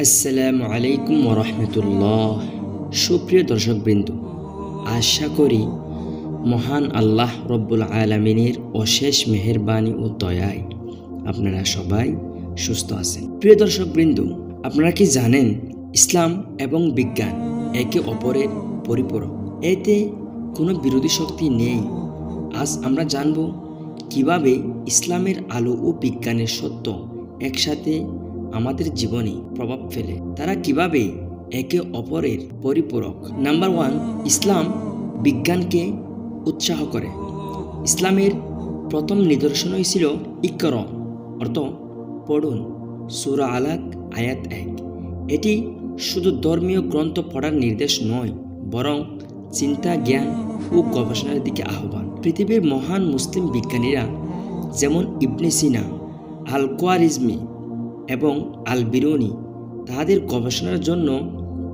আসসালামু আলাইকুম ওয়া রাহমাতুল্লাহ। সুপ্রিয় দর্শকবৃন্দ, আশা করি মহান আল্লাহ রব্বুল আলামিনের অশেষ মেহেরবানি ও দয়ায় আপনারা সবাই সুস্থ আছেন। প্রিয় দর্শকবৃন্দ, আপনারা কি জানেন ইসলাম এবং বিজ্ঞান একে অপরের পরিপূরক, এতে কোনো বিরোধী শক্তি নেই। আজ আমরা জানব কিভাবে ইসলামের আলো ও বিজ্ঞানের সত্য একসাথে আমাদের জীবনে প্রভাব ফেলে, তারা কিভাবে একে অপরের পরিপূরক। নাম্বার 1, ইসলাম বিজ্ঞানকে উৎসাহ করে। ইসলামের প্রথম নিদর্শনই ছিল ইকরা, অর্থ পড়ুন, সূরা আলাক আয়াত 1। এটি শুধু ধর্মীয় গ্রন্থ পড়ার নির্দেশ নয়, বরং চিন্তা, জ্ঞান ও গবেষণার দিকে আহ্বান। পৃথিবীর মহান মুসলিম বিজ্ঞানীরা যেমন ইবনে সিনা, আল খোয়ারিজমি এবং আল বিরুনি তাদের গবেষণার জন্য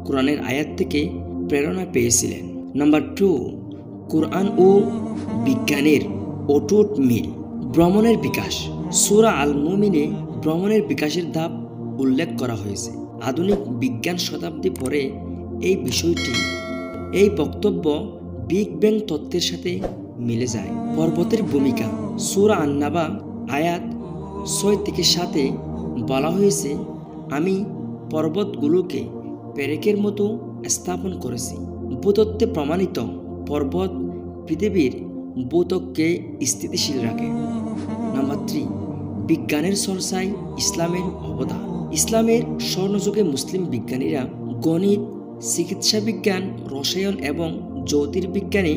কোরআনের আয়াত থেকে প্রেরণা পেয়েছিলেন। নাম্বার 2, কোরআন ও বিজ্ঞানের অটুট মিল। ভ্রমণের বিকাশ। সূরা আল মুমিনে ভ্রমণের বিকাশের ধাপ উল্লেখ করা হয়েছে। আধুনিক বিজ্ঞান শতাব্দী পরে এই বক্তব্য বিগ ব্যাং তত্ত্বের সাথে মিলে যায়। পর্বতের ভূমিকা। সূরা আন-নাবা আয়াত 6-7 বলা হয়েছে, আমি পর্বতগুলোকে পেরেকের মতো স্থাপন করেছি। ভূতত্ত্বে প্রমাণিত, পর্বত পৃথিবীর ভূত্বককে স্থিতিশীল রাখে। নাম্বার 3, বিজ্ঞানের চর্চায় ইসলামের অবদান। ইসলামের স্বর্ণযুগে মুসলিম বিজ্ঞানীরা গণিত, চিকিৎসা বিজ্ঞান, রসায়ন এবং জ্যোতির্বিজ্ঞানে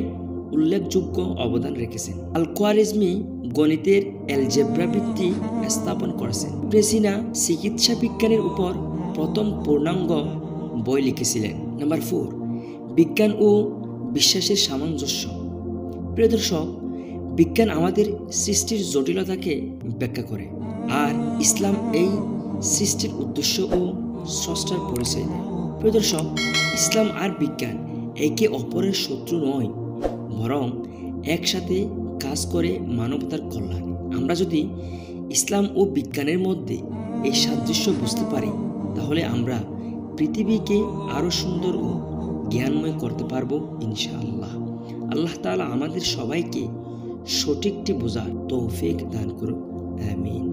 উল্লেখযোগ্য অবদান রেখেছেন। আল খোয়ারিজমি গণিতের অ্যালজেব্রা ভিত্তি স্থাপন করেছেন। প্রেসিনা চিকিৎসা বিজ্ঞানের উপর প্রথম পূর্ণাঙ্গ বই লিখেছিলেন। নাম্বার 4, বিজ্ঞান ও বিশ্বাসের সামঞ্জস্য। প্রিয় দর্শক, বিজ্ঞান আমাদের সৃষ্টির জটিলতাকে ব্যাখ্যা করে, আর ইসলাম এই সৃষ্টির উদ্দেশ্য ও স্রষ্টার পরিচয় দেয়। প্রিয় দর্শক, ইসলাম আর বিজ্ঞান একে অপরের শত্রু নয়, বরং একসাথে কাজ করে মানবতার কল্যাণে। আমরা যদি ইসলাম ও বিজ্ঞানের মধ্যে এই সাদৃশ্য বুঝতে পারি, তাহলে আমরা পৃথিবীকে আরও সুন্দর ও জ্ঞানময় করতে পারবো ইনশাআল্লাহ। আল্লাহ তাআলা আমাদের সবাইকে সঠিকটি বোঝার তৌফিক দান করুন। আমিন।